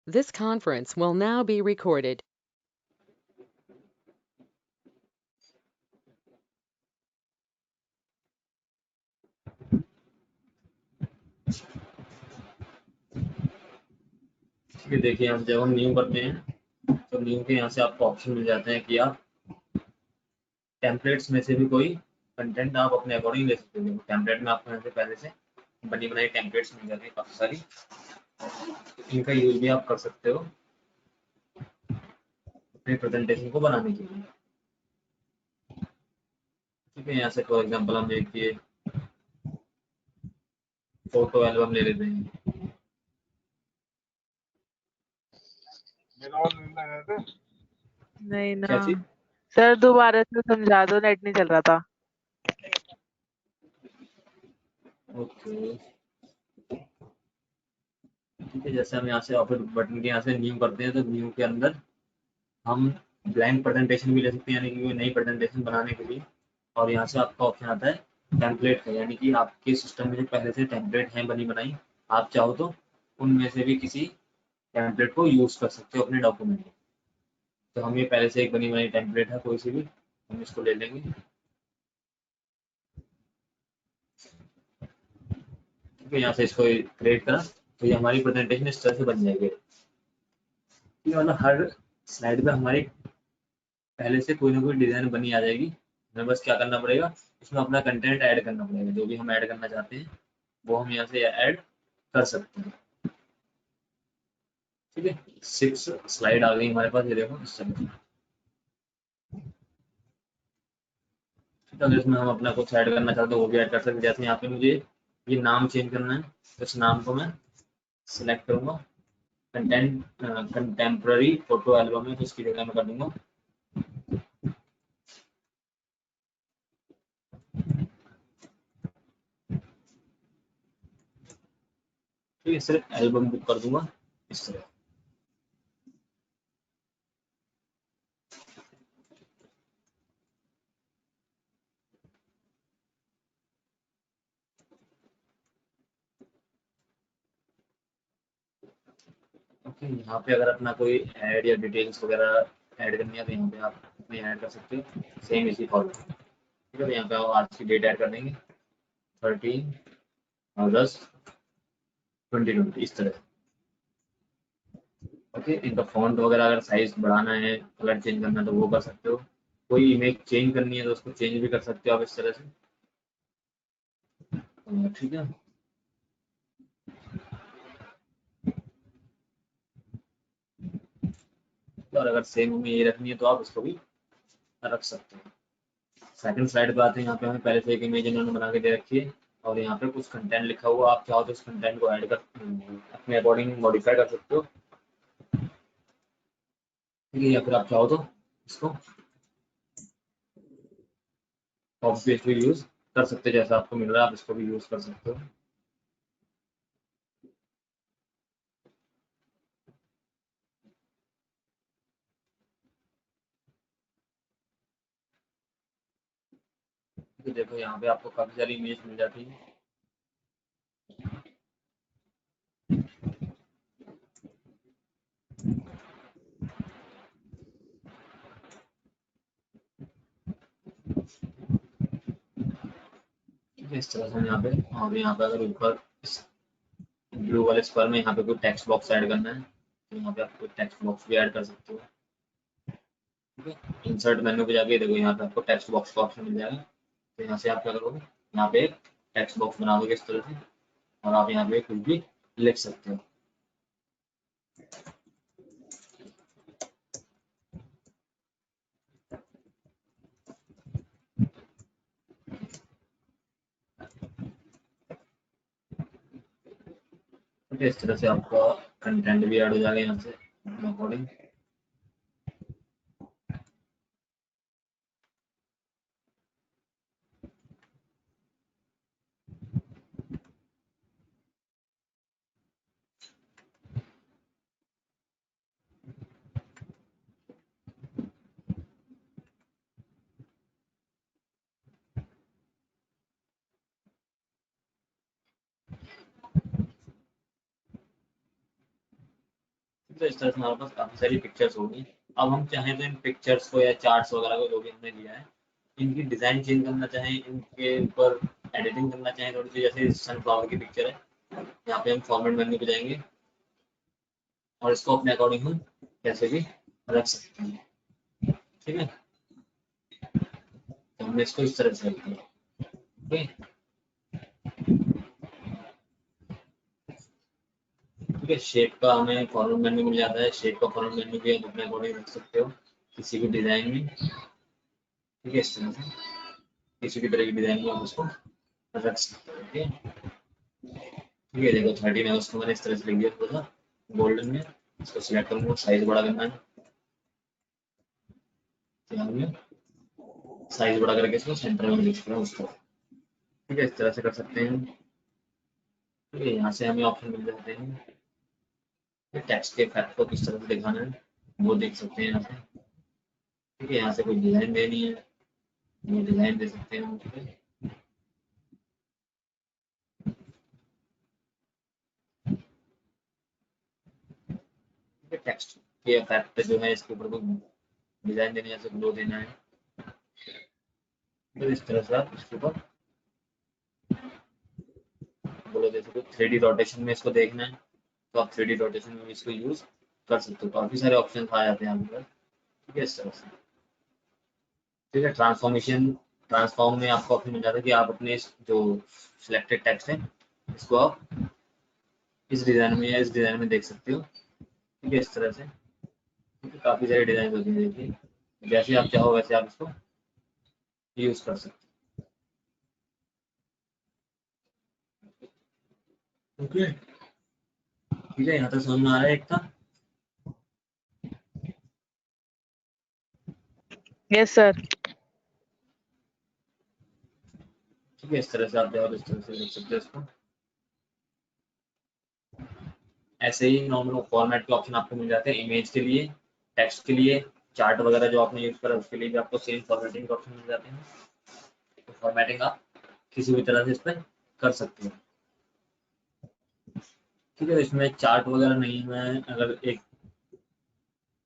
This conference will now be recorded. ठीक है, देखिए हम जब हम न्यू करते हैं तो न्यू के यहाँ से आपको ऑप्शन मिल जाते हैं कि आप टेम्पलेट्स में से भी कोई कंटेंट आप अपने अकॉर्डिंग ले सकते हो। टेम्पलेट में आपको यहाँ से पहले से बनी बनाई टेम्पलेट्स मिल जाती है काफ़ी सारी, इनका यूज भी आप कर सकते हो अपने प्रेजेंटेशन को बनाने के लिए। ठीक है, यहाँ से फॉर एग्जाम्पल हम देखिए फोटो एल्बम ले लेते हैं। नहीं ना क्या चीज? सर, दोबारा से समझा दो, नेट नहीं चल रहा था। ओके, ठीक है, जैसे हम यहाँ से ऑफिस बटन के यहाँ से न्यू करते हैं तो न्यू के अंदर हम ब्लैंक प्रेजेंटेशन भी ले सकते हैं, यानी कि कोई नई प्रेजेंटेशन बनाने के लिए। और यहाँ से आपका ऑप्शन आता है टेम्पलेट का, यानी कि आपके सिस्टम में जो पहले से टेम्पलेट हैं बनी बनाई, आप चाहो तो उनमें से भी किसी टेम्पलेट को यूज कर सकते हो अपने डॉक्यूमेंट में। तो हम ये पहले से एक बनी बनाई टेम्पलेट है कोई सी भी, हम इसको ले लेंगे। ठीक है, यहाँ से इसको क्रिएट करा तो ये हमारी प्रेजेंटेशन इस तरह से बन जाएगी। ये मतलब हर स्लाइड पे हमारी पहले से कोई ना कोई डिजाइन बनी आ जाएगी। हमें बस क्या करना पड़ेगा, उसमें अपना कंटेंट ऐड करना पड़ेगा, जो भी हम ऐड करना चाहते हैं वो हम यहाँ से ऐड कर सकते हैं। ठीक है, 6 स्लाइड आ गई हमारे पास, ये देखो इस तरह से। ठीक है, तो इसमें हम अपना कुछ ऐड करना चाहते हैं वो भी ऐड कर सकते हैं। जैसे यहाँ पे मुझे ये नाम चेंज करना है तो इस नाम को मैं सिलेक्ट करूंगा, कंटेंट कंटेम्प्ररी फोटो एल्बम है तो इसकी जगह मैं कर दूंगा ठीक है, सिर्फ एल्बम बुक कर दूंगा इस तरह। ओके, यहाँ पे अगर अपना कोई ऐड या डिटेल्स वगैरह ऐड करनी है तो यहाँ पे आप अपनी ऐड कर सकते हो सेम इसी फॉर्मेट में। ठीक है, तो यहाँ पे आप आज की डेट ऐड कर देंगे 13 अगस्त 2020 इस तरह। ओके, इनका फॉन्ट वगैरह अगर साइज बढ़ाना है, कलर चेंज करना है तो वो कर सकते हो। कोई इमेज चेंज करनी है तो उसको चेंज भी कर सकते हो आप इस तरह से। ठीक है, और अगर सेम हमें ये रखनी है तो आप इसको भी रख सकते हो। सेकंड स्लाइड पे आते हैं, यहाँ पे हमें पहले से एक इमेज इन्होंने बना के दे रखी है और यहाँ पे कुछ कंटेंट लिखा हुआ, आप चाहो तो इस कंटेंट को ऐड कर अपने अकॉर्डिंग मॉडिफाई कर सकते हो। ठीक है, या फिर आप चाहो तो इसको कॉपी पेस्ट भी यूज कर सकते हो, जैसा आपको मिल रहा है आप इसको भी यूज कर सकते हो। तो देखो यहाँ पे आपको काफी सारी इमेज मिल जाती है। ठीक है, इस तरह से यहाँ पे, और यहाँ पे अगर ऊपर इस ब्लू वाले स्क्वायर में यहाँ पे कोई टेक्स्ट बॉक्स ऐड करना है तो यहाँ पे आप कोई टेक्स्ट बॉक्स भी ऐड कर सकते हो। ठीक है, इंसर्ट मेन्यू पे जाके देखो यहाँ पे आपको टेक्स्ट बॉक्स का ऑप्शन मिल जाएगा। तो यहाँ से आप क्या करोगे, यहाँ पे एक टेक्स्ट बॉक्स बना दोगे इस तरह से और आप यहाँ पे कुछ भी लिख सकते हो। ठीक है, इस तरह से आपका कंटेंट भी ऐड हो जाएगा यहाँ से अकॉर्डिंग। तो इस तरह से हमारे पास काफी सारी पिक्चर्स होगी। अब हम चाहें तो इन पिक्चर्स को या चार्ट्स वगैरह को जो भी हमने लिया है, इनकी डिजाइन चेंज करना चाहें, इनके ऊपर एडिटिंग करना चाहें थोड़ी सी, जैसे सनफ्लावर की पिक्चर है, यहाँ पे हम फॉर्मेट मेन्यू पे जाएंगे और इसको अपने अकॉर्डिंग हम कैसे भी रख सकते हैं। ठीक है, तो हमने इसको इस तरह से रख दिया। ठीक ठीक है, शेप का हमें फॉर्मेट मेन्यू मिल जाता है, शेप का फॉर्मेट मेन्यू भी आप अपने अकॉर्डिंग रख सकते हो किसी भी डिजाइन में। ठीक है, इस तरह से किसी भी तरह की डिजाइन में आप उसको रख सकते हो। ठीक है, ठीक है, देखो 13 है, उसको मैंने इस तरह से लिख दिया थोड़ा सा गोल्डन में। इसको सिलेक्ट करूंगा, साइज बड़ा करना है, साइज बड़ा करके इसको सेंटर में लिख रहा हूँ उसको। ठीक है, इस तरह से कर सकते हैं। ठीक है, यहाँ से हमें ऑप्शन मिल जाते हैं, टेक्स्ट के इफेक्ट को किस तरह से दिखाना है वो देख सकते हैं यहाँ से। ठीक है, यहाँ से कोई डिजाइन देनी है, वो डिजाइन दे सकते हैं। ठीक है, टेक्स्ट के इफेक्ट जो है इसके ऊपर कोई डिजाइन देनी है, जैसे ग्लो देना है, तो इस तरह से आप इसके ऊपर बोलो। जैसे कोई 3D रोटेशन में इसको देखना है तो आप 3D रोटेशन में इसको यूज कर सकते हो, काफी सारे ऑप्शन आ जाते हैं यहाँ पर। ठीक है, इस तरह से। ठीक है, ट्रांसफॉर्म में आपको ऑप्शन मिल जाता है कि आप अपने जो सिलेक्टेड टेक्स्ट है इसको आप इस डिजाइन में या इस डिजाइन में देख सकते हो। ठीक है, इस तरह से। ठीक है, काफी सारे डिजाइन होते हैं, देखिए जैसे आप चाहो वैसे आप इसको यूज कर सकते हो। ओके, ठीक है, यहाँ तक समझ में आ रहा है एक था। Yes sir. ठीक है, इस तरह से आप चाहो इस तरह से देख सकते हो इसको। ऐसे ही नॉर्मल फॉर्मेट के ऑप्शन आपको मिल जाते हैं, इमेज के लिए, टेक्स्ट के लिए, चार्ट वगैरह जो आपने यूज करा उसके लिए भी आपको सेम फॉर्मेटिंग के ऑप्शन मिल जाते हैं। तो फॉर्मेटिंग आप किसी भी तरह से इस पर कर सकते हो। ठीक है, तो इसमें चार्ट वगैरह नहीं, मैं अगर एक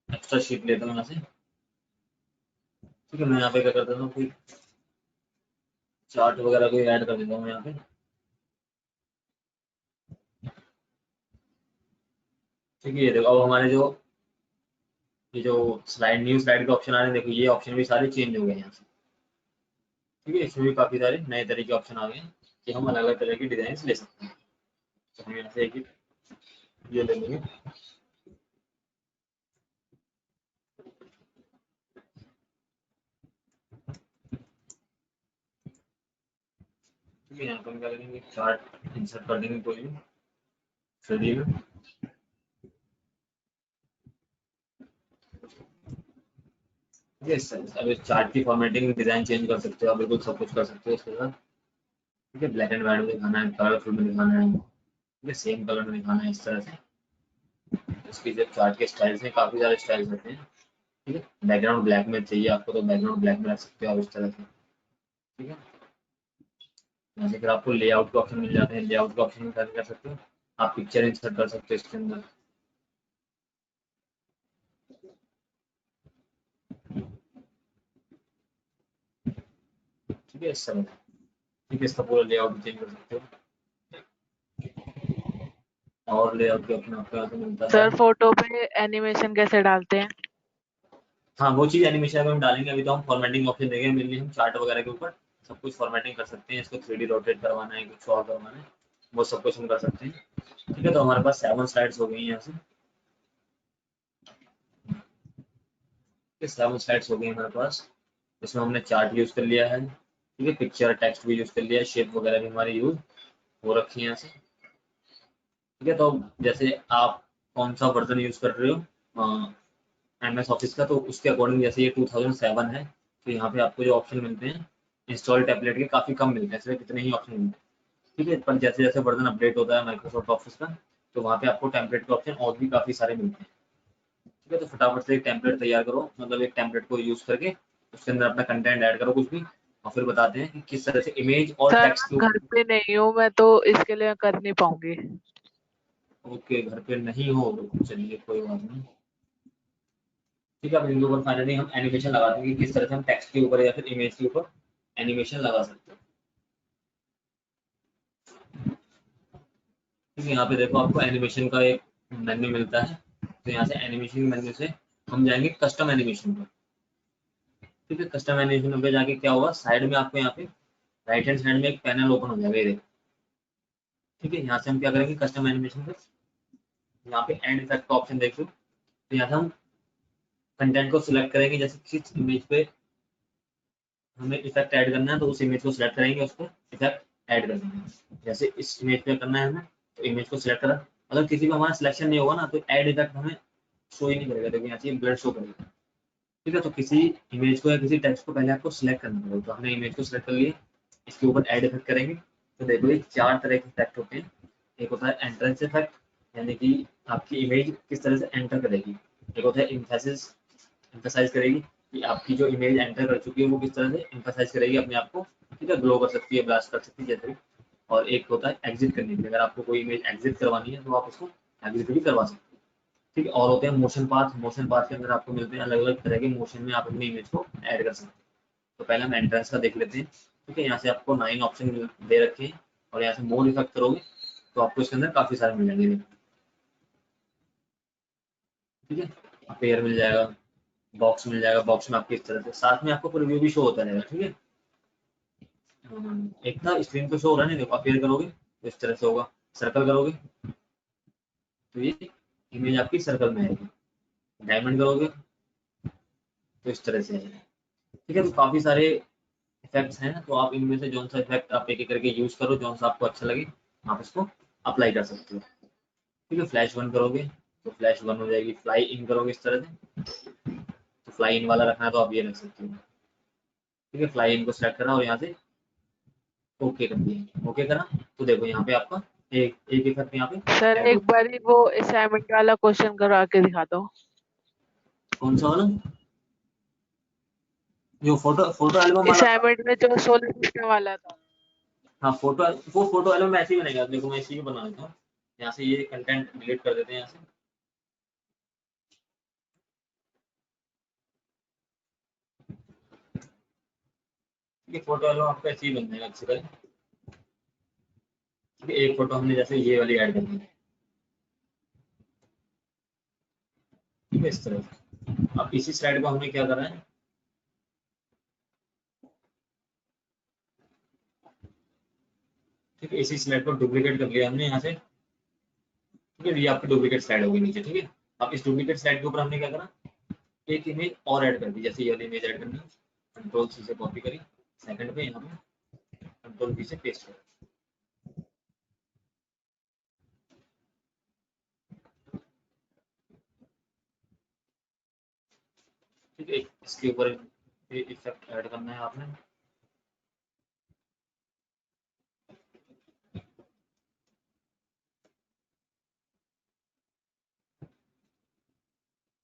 एक्स्ट्रा शीट लेता हूँ यहाँ से। ठीक है, मैं यहाँ पे क्या करता हूँ, कोई चार्ट वगैरह कोई ऐड कर देता हूँ यहाँ पे। ठीक है, ये देखो अब हमारे जो ये जो स्लाइड न्यू स्लाइड के ऑप्शन आ रहे हैं, देखो ये ऑप्शन भी सारे चेंज हो गए यहाँ से। ठीक है, इसमें भी काफी सारे नए तरह के ऑप्शन आ गए हैं कि हम अलग अलग तरह की डिजाइन ले सकते हैं। तो हम यहाँ से एक ये ले लेंगे। ठीक है, यहाँ पर हम क्या करेंगे, चार्ट इंसर्ट कर देंगे कोई भी 3D में। ठीक है, अब इस चार्ट की फॉर्मेटिंग डिजाइन चेंज कर सकते हो आप, बिल्कुल सब कुछ कर सकते हो इसके साथ। ठीक है, ब्लैक एंड व्हाइट में दिखाना है, कलरफुल में दिखाना है, ठीक है, सेम कलर में दिखाना है, इस तरह से। इसकी जो चार्ट के स्टाइल्स हैं, काफी सारे स्टाइल्स होते हैं। ठीक है, बैकग्राउंड ब्लैक में चाहिए आपको तो बैकग्राउंड ब्लैक में रख सकते हो आप इस तरह से। ठीक है, जैसे फिर आपको लेआउट के ऑप्शन मिल जाते हैं, लेआउट के ऑप्शन में कर सकते हो आप, पिक्चर इंसर्ट कर सकते हो इसके अंदर। ठीक है, इस तरह। ठीक है, इसका पूरा लेआउट चेंज कर सकते हो, और लेआउट के ऑप्शन आपको यहाँ से मिलता है। सर फोटो पे एनिमेशन कैसे डालते हैं? हाँ, वो चीज एनिमेशन में हम डालेंगे, अभी तो हम फॉर्मेटिंग ऑप्शन देंगे, मेनली हम चार्ट वगैरह के ऊपर सब कुछ फॉर्मेटिंग कर सकते हैं, इसको 3D रोटेट करवाना है, कुछ और करवाना है, वो सब कुछ हम कर सकते हैं। ठीक है, तो हमारे पास 7 स्लाइड्स हो गई हैं यहाँ से। 7 स्लाइड्स हो गई हमारे पास। इसमें हमने चार्ट यूज कर लिया है, ठीक है, पिक्चर टेक्स्ट भी यूज कर लिया है, शेप वगैरह भी हमारी यूज हो रखी है यहाँ से। ठीक है, तो जैसे आप कौन सा वर्जन यूज कर रहे हो MS ऑफिस का, तो उसके अकॉर्डिंग, जैसे ये 2007 है तो यहाँ पे आपको जो ऑप्शन मिलते हैं इंस्टॉल टेम्पलेट के काफी कम मिलते हैं, सिर्फ कितने ही ऑप्शन मिलते हैं। ठीक है, पर जैसे जैसे वर्जन अपडेट होता है माइक्रोसॉफ्ट ऑफिस का, तो वहाँ पे आपको टेम्पलेट के ऑप्शन और भी काफी सारे मिलते हैं। ठीक है, तो फटाफट से एक टेम्पलेट तैयार करो, मतलब एक टेम्पलेट को यूज करके उसके अंदर अपना कंटेंट ऐड करो कुछ भी, और फिर बताते हैं कि किस तरह से इमेज और सर टेक्स्ट के मैं घर ऊपर। पे नहीं हूँ, मैं तो इसके लिए कर नहीं पाऊंगी। ओके घर पे नहीं हो तो चलिए कोई बात नहीं। ठीक है, अब इनके ऊपर फाइनली हम एनिमेशन लगा देंगे, किस तरह से हम टेक्स्ट के ऊपर या फिर इमेज के ऊपर एनिमेशन लगा सकते हैं। ठीक है, यहाँ पे देखो आपको एनिमेशन का एक मेन्यू मिलता है, तो यहाँ से एनिमेशन मेन्यू से हम जाएंगे कस्टम एनिमेशन पर। ठीक है, कस्टम एनिमेशन पे जाके क्या होगा, साइड में आपको यहाँ पे राइट हैंड साइड में एक पैनल ओपन हो जाएगा ये देखो। ठीक है, यहाँ से हम क्या करेंगे कस्टम एनिमेशन पे, यहाँ पे एंड इफेक्ट का ऑप्शन देख लो, तो यहाँ से हम कंटेंट को सिलेक्ट करेंगे, जैसे किस इमेज पे हमें इफेक्ट ऐड करना है तो उस इमेज को सिलेक्ट करेंगे, उस पर इफेक्ट ऐड कर देंगे। जैसे इस इमेज पे करना है हमें, तो इमेज को सिलेक्ट करा, अगर किसी में हमारा सिलेक्शन नहीं होगा ना तो ऐड इफेक्ट हमें शो ही नहीं करेगा, देखो यहाँ से ब्लड शो करेगा। ठीक है, तो किसी इमेज को या किसी टेक्स्ट को पहले आपको सिलेक्ट करना पड़ेगा, तो हमने इमेज को सिलेक्ट कर लिया, इसके ऊपर ऐड इफेक्ट करेंगे। तो देखो ये 4 तरह के इफेक्ट होते हैं। एक होता है एंट्रेंस इफेक्ट, यानी कि आपकी इमेज किस तरह से एंटर करेगी। एक होता है एम्फेसिस, एम्फेसाइज करेगी कि आपकी जो इमेज एंटर कर चुकी है वो किस तरह से एम्फेसाइज करेगी अपने आप को। ठीक है, ग्लो कर सकती है, ब्लास्ट कर सकती है जैसे भी। और एक होता है एग्जिट करने के लिए, अगर आपको कोई इमेज एग्जिट करवानी है तो आप उसको एग्जिट भी करवा सकते हैं। ठीक है, और होते हैं मोशन पाथ, मोशन पाथ के अंदर आपको मिलते हैं अलग अलग तरह के मोशन में आप अपनी इमेज को ऐड कर सकते हैं। तो पहले हम एंट्रेंस का देख लेते हैं। ठीक है, यहाँ से आपको 9 ऑप्शन दे रखे हैं, और यहाँ से मोर इफेक्ट करोगे तो आपको इसके अंदर काफी सारे मिल जाएंगे। ठीक है, पेयर मिल जाएगा, बॉक्स मिल जाएगा, बॉक्स में आपकी इस तरह से साथ में आपको प्रीव्यू भी शो होता रहेगा। ठीक है, एक ना स्क्रीन पे शो हो रहा है, नहीं देखो, पेयर करोगे तो इस तरह से होगा, सर्कल करोगे तो ये इमेज आपकी सर्कल में आएगी, डायमंड करोगे तो इस तरह से आएगी। ठीक है, तो काफी सारे इफेक्ट्स हैं, तो आप इनमें से जो सा इफेक्ट आप एक एक करके यूज करो, जो सा आपको अच्छा लगे आप इसको अप्लाई कर सकते हो। ठीक है, फ्लैश वन करोगे तो फ्लैश वन हो जाएगी, फ्लाई इन करोगे इस तरह से, तो फ्लाई इन वाला रखना है तो आप ये रख सकते हो। ठीक है, फ्लाई इन को सेलेक्ट करा और यहाँ से ओके कर दिया, ओके करा तो देखो यहाँ पे आपका एक एक इफेक्ट यहाँ पे सर ऐड एक हो। बार वो असाइनमेंट वाला क्वेश्चन करवा के दिखा दो। कौन सा वाला, जो फोटो फोटो एल्बम वाला था। असाइनमेंट में जो सोलर सिस्टम वाला था। हाँ, वो फोटो एल्बम ऐसे ही बनेगा, देखो मैं इसी को बना देता हूँ। यहाँ से ये कंटेंट डिलीट कर देते हैं यहाँ से। ये फोटो एल्बम आपका ऐसे ही बन जाएगा अच्छी तरह। ठीक है, एक फोटो हमने जैसे ये वाली ऐड कर दी। ठीक है, इस तरह से अब इसी स्लाइड को हमने क्या करना है, ठीक है, इसी स्लाइड को डुप्लीकेट कर लिया हमने यहाँ से। ठीक है, ये आपकी डुप्लीकेट स्लाइड होगी नीचे। ठीक है, अब इस डुप्लीकेट स्लाइड के ऊपर हमने क्या करा, एक इमेज और ऐड कर दी, जैसे ये वाली इमेज ऐड करनी, कंट्रोल सी से कॉपी करी, सेकंड पे यहाँ पे कंट्रोल वी से पेस्ट करा। ठीक है, इसके ऊपर इफेक्ट ऐड करना है आपने।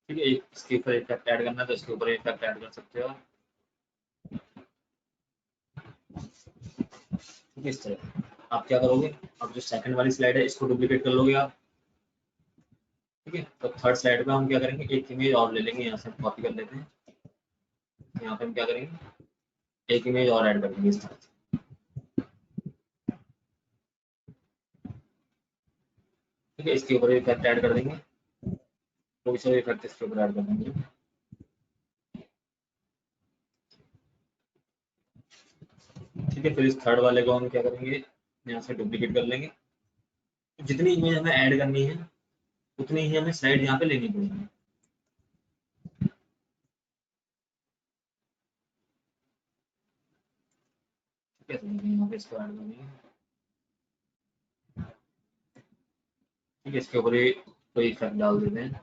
ठीक है, इसके ऊपर इफेक्ट ऐड करना है तो इसके ऊपर इफेक्ट ऐड कर सकते हो। ठीक है, इस तरह आप क्या करोगे, अब जो सेकंड वाली स्लाइड है इसको डुप्लीकेट कर लोगे आप। ठीक है, तो थर्ड स्लाइड पे हम क्या करेंगे, एक इमेज और ले लेंगे, यहाँ से कॉपी कर लेते हैं। यहाँ पे हम क्या करेंगे, एक इमेज और ऐड कर देंगे इस तरह से। ठीक है, इसके ऊपर इफेक्ट ऐड कर देंगे, तो इसे इफेक्ट इसके ऊपर ऐड कर देंगे। ठीक है, फिर इस थर्ड वाले को हम क्या करेंगे, यहाँ से डुप्लीकेट कर लेंगे। जितनी इमेज हमें ऐड करनी है उतनी ही हमें स्लाइड यहाँ पे लेनी पड़ेगी। ठीक है, तो यहाँ पे इसको ऐड करेंगे। ठीक है, इसके ऊपर कोई इफेक्ट डाल देते हैं।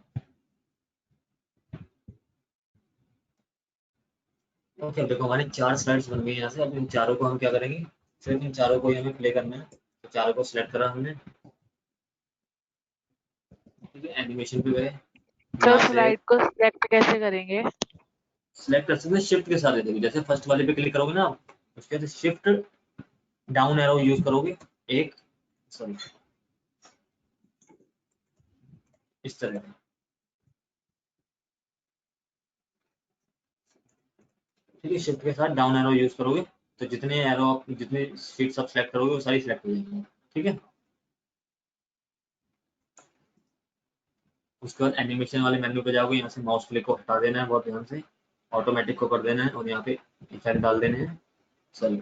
ओके, देखो हमारी 4 स्लाइड्स बन गई यहाँ से। अब इन चारों को हम क्या करेंगे, सिर्फ इन चारों को ही हमें प्ले करना है, तो चारों को सिलेक्ट करा हमने। ठीक है, एनिमेशन पे गए, सर यहाँ से स्लाइड को सिलेक्ट कैसे करेंगे? सिलेक्ट कर सकते हैं शिफ्ट के साथ। देखो जैसे फर्स्ट वाले पे क्लिक करोगे ना आप, उसके बाद शिफ्ट डाउन एरो यूज करोगे, एक सॉरी इस तरह का। ठीक है, शिफ्ट के साथ डाउन एरो यूज करोगे तो जितने एरो जितने शीट्स आप सेलेक्ट करोगे वो सारी सेलेक्ट हो जाएंगी। ठीक है, उसके बाद एनिमेशन वाले मेन्यू पे जाओगे, यहाँ से माउस क्लिक को हटा देना है बहुत ध्यान से, ऑटोमेटिक को कर देना है और यहाँ पे इफेक्ट डाल देने हैं, सॉरी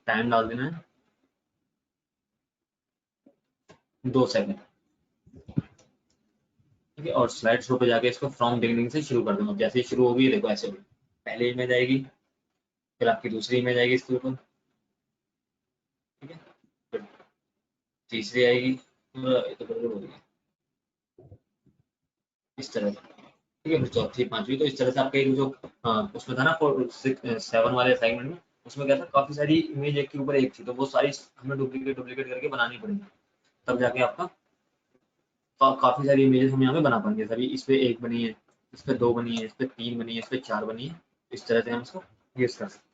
टाइम डाल देना है 2 सेकंड। ठीक है, और स्लाइड शो पे जाके इसको फ्रॉम बिगिनिंग से शुरू कर देना। जैसे ही शुरू होगी देखो ऐसे होगी, पहली इमेज आएगी, फिर आपकी दूसरी इमेज आएगी इसके ऊपर, ठीक है, फिर तीसरी आएगी, तो गड़बड़ हो गई इस तरह से। ठीक है, फिर चौथी पांचवी, तो इस तरह से आपका एक जो उसमें था ना 7 वाले असाइनमेंट में, उसमें क्या था काफी सारी इमेज एक के ऊपर एक थी, तो वो सारी हमें डुप्लीकेट डुप्लीकेट करके बनानी पड़ेगी, तब जाके आपका काफी सारी इमेजेस हम यहाँ पे बना पाएंगे। सभी इस पे एक बनी है, इस पे 2 बनी है, इस पे 3 बनी है, इस पे 4 बनी है, इस तरह से हम इसको यूज कर सकते हैं।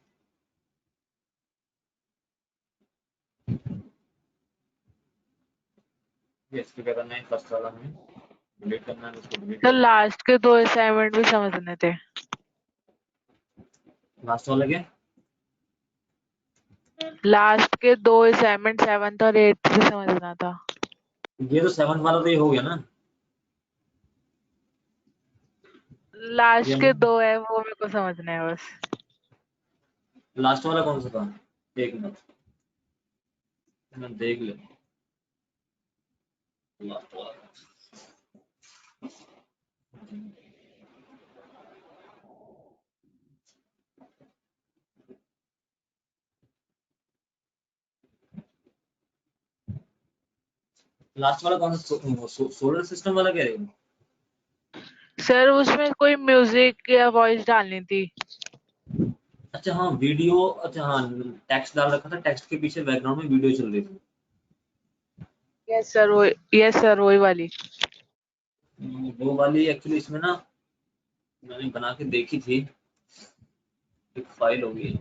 इसको क्या करना है, फर्स्ट वाला हमें डिलीट करना है, उसको डिलीट तो कर देना लास्ट के 2 असाइनमेंट भी समझने थे। है। लास्ट वाला क्या, लास्ट के 2 असाइनमेंट 7th और 8th भी समझना था। ये तो 7th वाला तो ये हो गया ना, ये लास्ट के 2 है वो मेरे को समझना है बस। लास्ट वाला कौन सा था, एक मिनट मैं देख ले। लास्ट वाला लास्ट वाला कौन सा, सोलर सिस्टम वाला कह रहे हो? सर उसमें कोई म्यूजिक या वॉइस डालनी थी। अच्छा हाँ वीडियो, अच्छा हाँ टेक्स्ट डाल रखा था, टेक्स्ट के पीछे बैकग्राउंड में वीडियो चल रही थी। यस सर वही वाली। वो वाली एक्चुअली इसमें ना मैंने बना के देखी थी, एक फाइल होगी,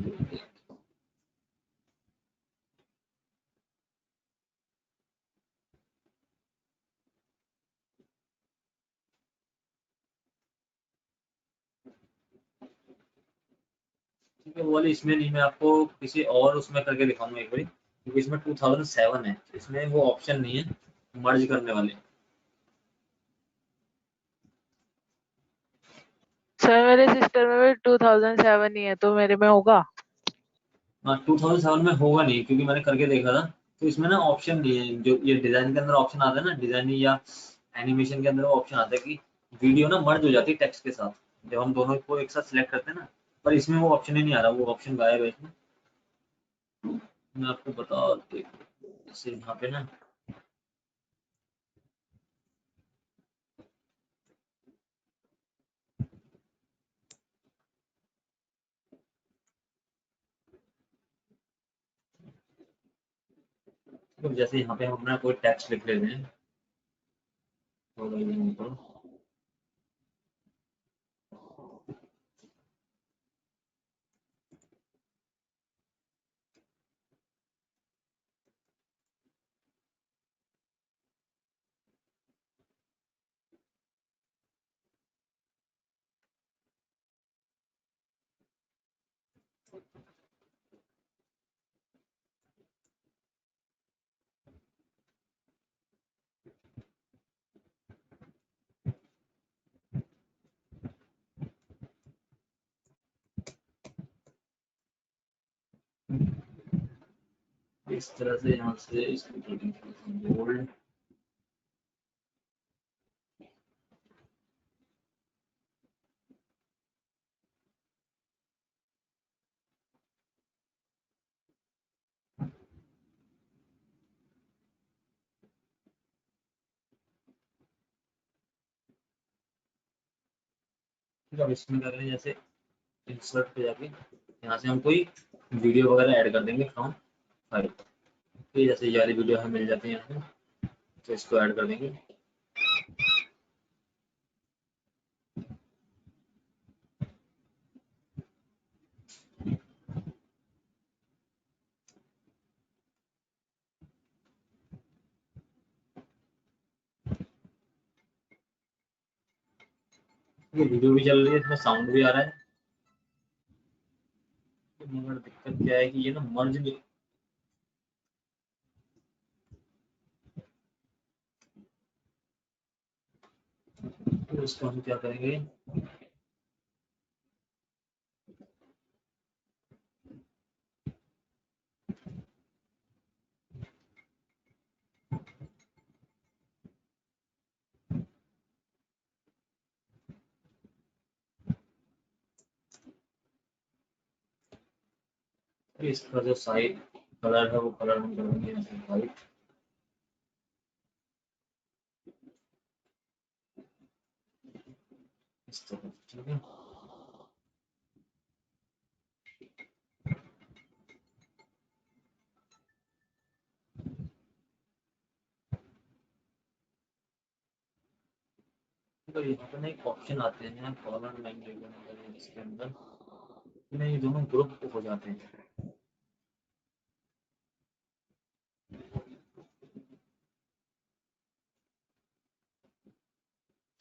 ठीक है, वो वाली इसमें नहीं, मैं आपको किसी और उसमें करके दिखाऊंगा एक बारी, क्योंकि इसमें 2007 है, इसमें वो ऑप्शन नहीं है मर्ज करने वाले। सर मेरे सिस्टर में भी 2007 ही है तो मेरे में होगा। हाँ 2007 में होगा नहीं, क्योंकि मैंने करके देखा था, तो इसमें ना ऑप्शन नहीं है, जो ये डिजाइन के अंदर ऑप्शन आता है ना, डिजाइन या एनिमेशन के अंदर ऑप्शन आता है कि वीडियो ना मर्ज हो जाती है टेक्स्ट के साथ, जब हम दोनों को एक साथ सिलेक्ट करते हैं ना, पर इसमें वो ऑप्शन ही नहीं आ रहा, वो ऑप्शन गायब है इसमें। मैं आपको बता जैसे यहाँ पे ना, तो जैसे यहाँ पे हम अपना कोई टेक्स्ट लिख लेते हैं, तो इस तरह से यहाँ से इसको बोल्ड, फिर अब इसमें कर रहे हैं जैसे इंसर्ट पे जाके यहाँ से हम कोई वीडियो वगैरह ऐड कर देंगे फ्रॉम फाइल, तो जैसे ये वाली वीडियो हमें मिल जाती है यहाँ पे, तो इसको ऐड कर देंगे। ये वीडियो भी चल रही है, इसमें साउंड भी आ रहा है, मगर दिक्कत क्या है कि ये ना मर्ज नहीं। तो इसको हम क्या करेंगे, इसका जो साइड कलर है वो कलर हम करेंगे वाइट। इस तरह ठीक है। तो यहाँ पे ना एक ऑप्शन आते हैं कॉलर लैंग्वेज, इसके अंदर ना ये दोनों ग्रुप हो जाते हैं।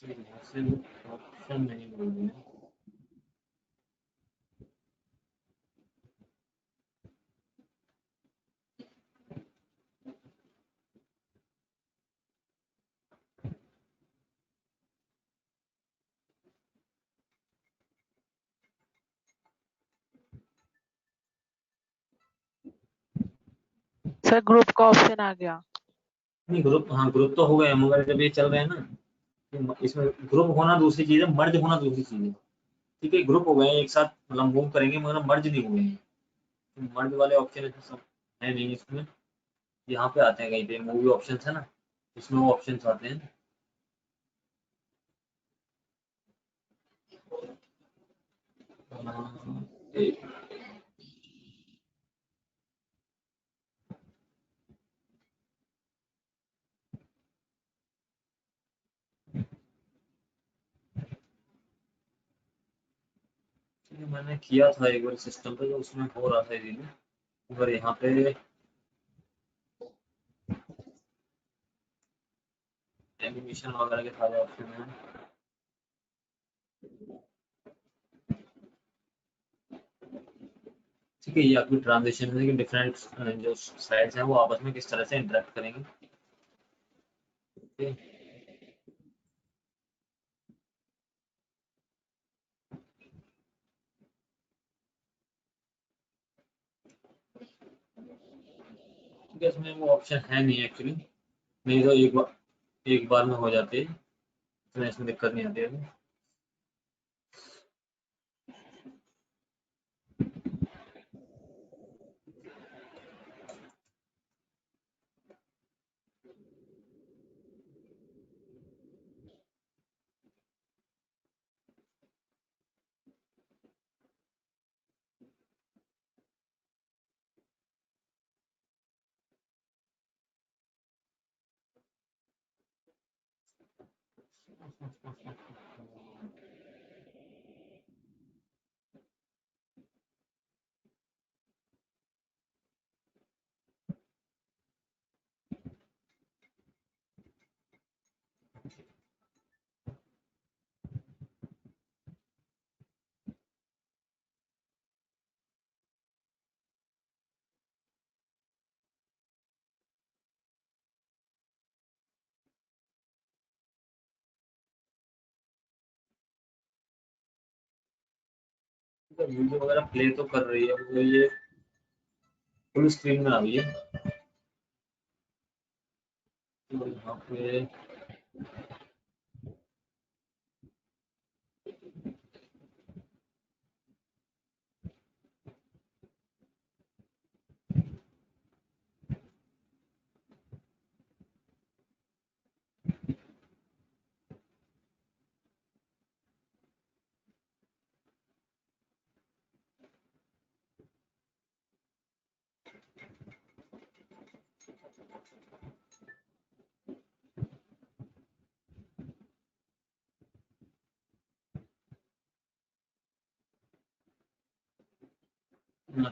तो यहाँ से वो ऑप्शन नहीं मिल रहे हैं। सर ग्रुप का ऑप्शन आ गया। नहीं ग्रुप, हाँ ग्रुप तो हो गए मगर जब ये चल रहे हैं ना, तो इसमें ग्रुप होना दूसरी चीज है, मर्ज होना दूसरी चीज है। ठीक है, ग्रुप हो गए हैं एक साथ, मतलब मूव करेंगे मगर मर्ज नहीं हुए हैं। तो मर्ज वाले ऑप्शन सब है नहीं इसमें। यहाँ पे आते हैं कहीं पे मूवी ऑप्शन है ना, इसमें वो ऑप्शन आते हैं। एक मैंने किया था एक बार सिस्टम पे, तो उसमें हो रहा था ये, अगर यहाँ पे एनिमेशन वगैरह के सारे ऑप्शन हैं। ठीक है, ये आपकी ट्रांजिशन है कि डिफरेंट जो साइड्स हैं वो आपस में किस तरह से इंटरेक्ट करेंगे। ठीक है, ठीक है, इसमें वो ऑप्शन है नहीं एक्चुअली, नहीं तो एक बार में हो जाते हैं, इसमें इसमें दिक्कत नहीं आती है। वीडियो वगैरह प्ले तो कर रही है, वो ये फुल स्क्रीन में आ रही है। तो यहाँ पे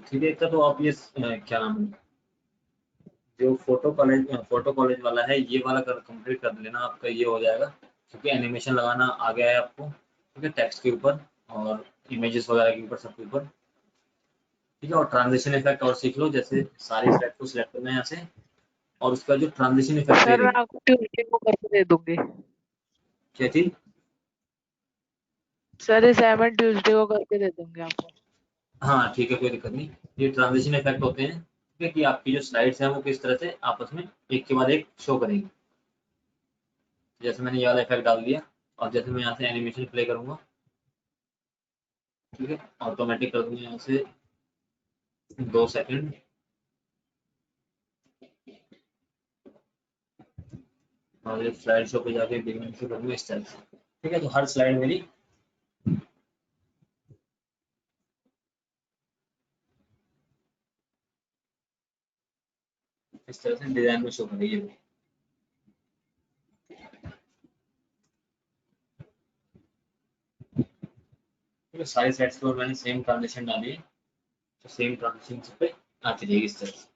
ठीक है, इसका तो आप ये क्या नाम है, जो फोटो कॉलेज वाला है ये वाला कर कंप्लीट कर लेना, आपका ये हो जाएगा, क्योंकि एनिमेशन लगाना आ गया है आपको। ठीक है, टेक्स्ट के ऊपर और इमेजेस वगैरह के ऊपर, सबके ऊपर। ठीक है, और ट्रांजिशन इफेक्ट और सीख लो, जैसे सारी स्लाइड को सिलेक्ट करना है यहाँ से, और उसका जो ट्रांजिशन इफेक्ट सर मैं रहेगा। आपको ट्यूसडे को करके दे दूंगी। क्या चीज? सर असाइनमेंट ट्यूसडे को करके दे दूंगी आपको। हाँ ठीक है, कोई दिक्कत नहीं। ये ट्रांजिशन इफेक्ट होते हैं, ठीक है, कि आपकी जो स्लाइड्स हैं वो किस तरह से आपस में एक के बाद एक शो करेंगी। जैसे मैंने ये वाला इफेक्ट डाल दिया, और जैसे मैं यहाँ से एनिमेशन प्ले करूंगा, ठीक है, ऑटोमेटिक कर दूंगा यहाँ से 2 सेकंड, और एक स्लाइड शो पे जाके बिगिनिंग से करूंगा इस तरह से। ठीक है, तो हर स्लाइड मेरी इस तरह से डिजाइन में शो करेगी। ठीक है, सारी स्लाइड्स के ऊपर मैंने सेम ट्रांजिशन डाली है, तो सेम ट्रांजिशन पे आती रहेगी इस तरह से।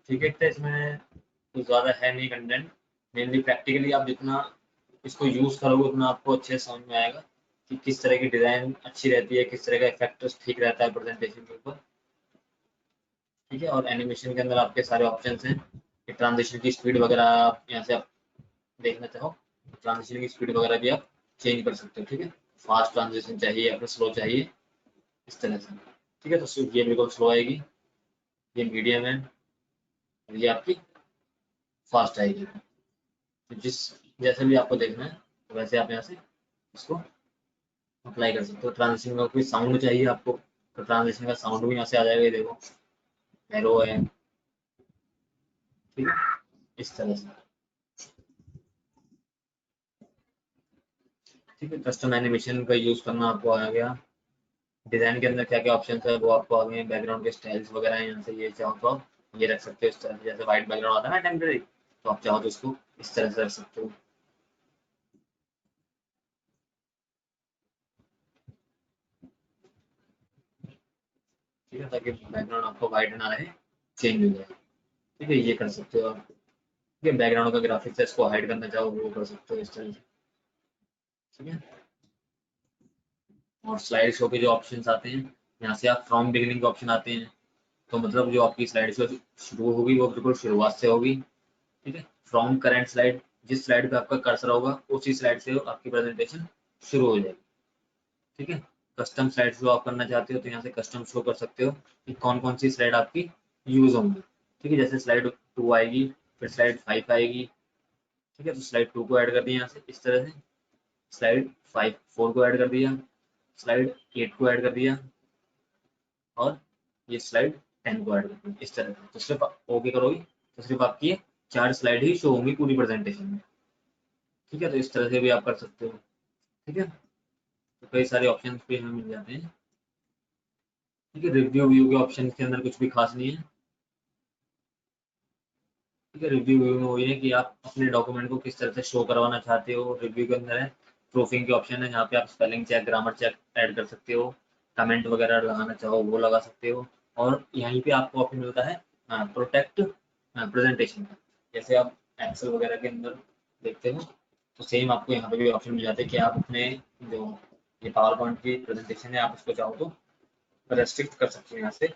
ठीक है, तो इसमें कुछ ज़्यादा है नहीं कंटेंट, मेनली प्रैक्टिकली आप जितना इसको यूज़ करोगे उतना आपको अच्छे से समझ में आएगा कि किस तरह की डिज़ाइन अच्छी रहती है, किस तरह का इफेक्ट ठीक रहता है प्रेजेंटेशन के ऊपर। ठीक है, और एनिमेशन के अंदर आपके सारे ऑप्शंस हैं कि ट्रांजिशन की स्पीड वगैरह आप यहाँ से आप देखना चाहो, ट्रांजिशन की स्पीड वगैरह भी आप चेंज कर सकते हो। ठीक है, फास्ट ट्रांजिशन चाहिए या फिर स्लो चाहिए, इस तरह से। ठीक है, तो ये बिल्कुल स्लो आएगी, ये मीडियम है, और ये आपकी फास्ट आएगी। तो जिस जैसे भी आपको देखना है वैसे आप यहाँ से इसको अप्लाई कर सकते हो। ट्रांजिशन का कोई साउंड चाहिए आपको, तो ट्रांजिशन का साउंड भी यहाँ से आ जाएगा, ये देखो एरो है। ठीक है, इस तरह से। ठीक है, कस्टम एनिमेशन का यूज़ करना आपको आ गया। डिज़ाइन के अंदर क्या क्या ऑप्शन है वो आपको आ गए। बैकग्राउंड के स्टाइल्स वगैरह हैं, यहाँ से ये चाहो तो आप ये रख सकते हो इस तरह से, जैसे वाइट बैकग्राउंड आता है ना टेम्परेरी, तो आप चाहो तो इसको इस तरह से रख सकते हो। ठीक है, ताकि बैकग्राउंड आपको वाइट ना रहे, चेंज हो जाए। ठीक है, ये कर सकते हो आप। ठीक है, बैकग्राउंड का ग्राफिक्स है, इसको हाइड करना चाहो वो कर सकते हो इस तरह से। ठीक है, और स्लाइड शो के जो ऑप्शंस आते हैं, यहाँ से आप फ्रॉम बिगिनिंग के ऑप्शन आते हैं, तो मतलब जो आपकी स्लाइड शो शुरू होगी वो बिल्कुल शुरुआत से होगी। ठीक है, फ्रॉम करंट स्लाइड, जिस स्लाइड पे आपका कर्सर होगा उसी स्लाइड से आपकी प्रेजेंटेशन शुरू हो जाएगी। ठीक है, कस्टम स्लाइड शो आप करना चाहते हो तो यहाँ से कस्टम शो कर सकते हो कि कौन कौन सी स्लाइड आपकी यूज होंगी। ठीक है, जैसे स्लाइड 2 आएगी, फिर स्लाइड 5 आएगी। ठीक है, तो स्लाइड 2 को ऐड कर दिया यहाँ से इस तरह से, स्लाइड 4 को ऐड कर दिया, स्लाइड 8 को ऐड कर दिया, और ये स्लाइड 10 को ऐड कर दिया इस तरह से। तो सिर्फ ओके करोगे तो सिर्फ आपकी ये 4 स्लाइड ही शो होंगी पूरी प्रेजेंटेशन में। ठीक है, तो इस तरह से भी आप कर सकते हो। ठीक है, तो कई सारे ऑप्शन भी हमें मिल जाते हैं। ठीक है, रिव्यू व्यू के ऑप्शन के अंदर कुछ भी खास नहीं है। ठीक है, रिव्यू व्यू में वही है कि आप अपने डॉक्यूमेंट को किस तरह से शो करवाना चाहते हो। रिव्यू के अंदर है प्रूफिंग के ऑप्शन है, जहाँ पे आप spelling check, grammar check add कर सकते हो, कमेंट वगैरह लगाना चाहो वो लगा सकते हो। और यहीं पे आपको ऑप्शन मिलता है प्रोटेक्ट प्रेजेंटेशन का। जैसे आप एक्सेल वगैरह के अंदर देखते हो, तो सेम आपको यहाँ पे भी ऑप्शन मिल जाते हैं कि आप अपने जो ये पावर पॉइंट की प्रेजेंटेशन है आप उसको चाहो तो रेस्ट्रिक्ट कर सकते हो यहाँ से,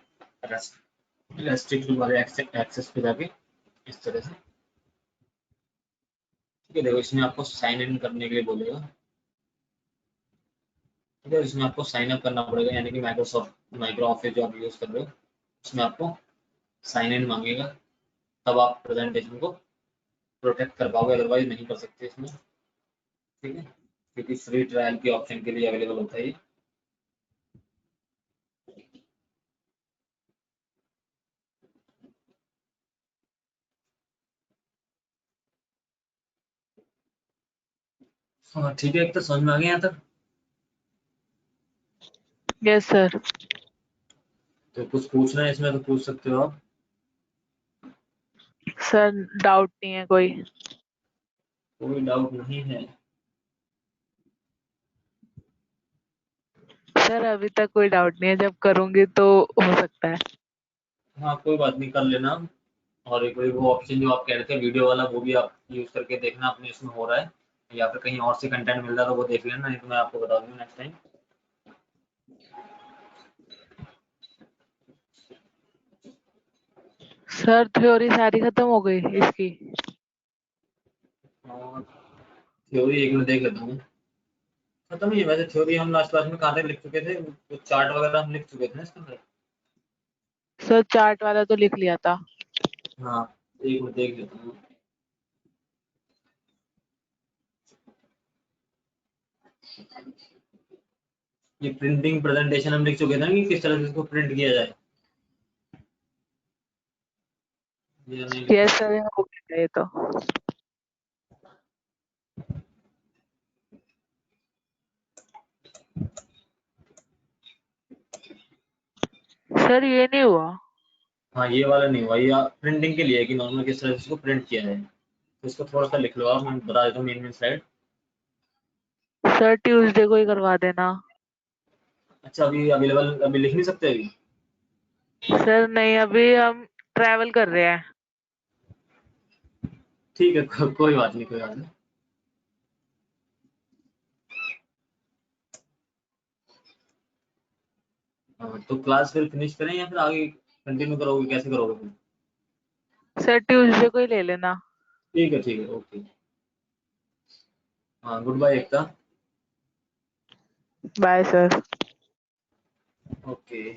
रेस्ट्रिक्ट वाले एक्सेस पे जाके इस तरह से। ठीक है, देखो इसमें आपको साइन इन करने के लिए बोलेगा। ठीक है, इसमें आपको साइन अप करना पड़ेगा, यानी कि माइक्रो ऑफिस जो आप यूज कर रहे हो उसमें आपको साइन इन मांगेगा, तब आप प्रेजेंटेशन को प्रोटेक्ट कर पाओगे, अदरवाइज नहीं कर सकते इसमें। ठीक है, क्योंकि फ्री ट्रायल के ऑप्शन के लिए अवेलेबल होता है ये। हाँ ठीक है, एक तो समझ में आ गया यहाँ तक। Yes sir. तो कुछ पूछना है इसमें तो पूछ सकते हो आप। सर डाउट नहीं है कोई। कोई डाउट नहीं है। सर सर अभी तक कोई डाउट नहीं है, जब करूंगी तो हो सकता है। हाँ कोई बात नहीं, कर लेना। और एक बार वो ऑप्शन जो आप कह रहे थे वीडियो वाला, वो भी आप यूज करके देखना अपने इसमें हो रहा है या फिर कहीं और से कंटेंट मिल रहा है तो वो देख लेना, नहीं तो मैं आपको बता दूंगा नेक्स्ट टाइम। सर थ्योरी सारी खत्म हो गई इसकी? और थ्योरी एक मिनट देख लेता हूँ। खत्म ही है वैसे थ्योरी, हम लास्ट क्लास में कहाँ तक लिख चुके थे, तो चार्ट वगैरह हम लिख चुके थे ना इसके अंदर। सर चार्ट वाला तो लिख लिया था। हाँ एक मिनट देख लेता हूँ। ये प्रिंटिंग प्रेजेंटेशन हम लिख चुके थे ना कि किस तरह से इसको प्रिंट किया जाए, ये नहीं लिखा। यस सर, हो गया ये तो। सर ये नहीं हुआ। हाँ ये वाला नहीं हुआ, ये प्रिंटिंग के लिए है कि नॉर्मल किस तरह से इसको प्रिंट किया जाए, तो इसको थोड़ा सा लिख लो आप, मैं बता देता हूँ main main slide. Sir Tuesday को ही करवा देना। अच्छा अभी अवेलेबल, अभी लिख नहीं सकते अभी? सर नहीं, अभी हम ट्रैवल कर रहे हैं। ठीक है कोई बात नहीं, कोई बात नहीं। हाँ, तो क्लास फिर फिनिश करें या फिर आगे कंटिन्यू करोगे, कैसे करोगे फिर? सर ट्यूसडे को ही ले लेना। ठीक है ओके। हाँ goodbye Ekta. Bye sir. Okay.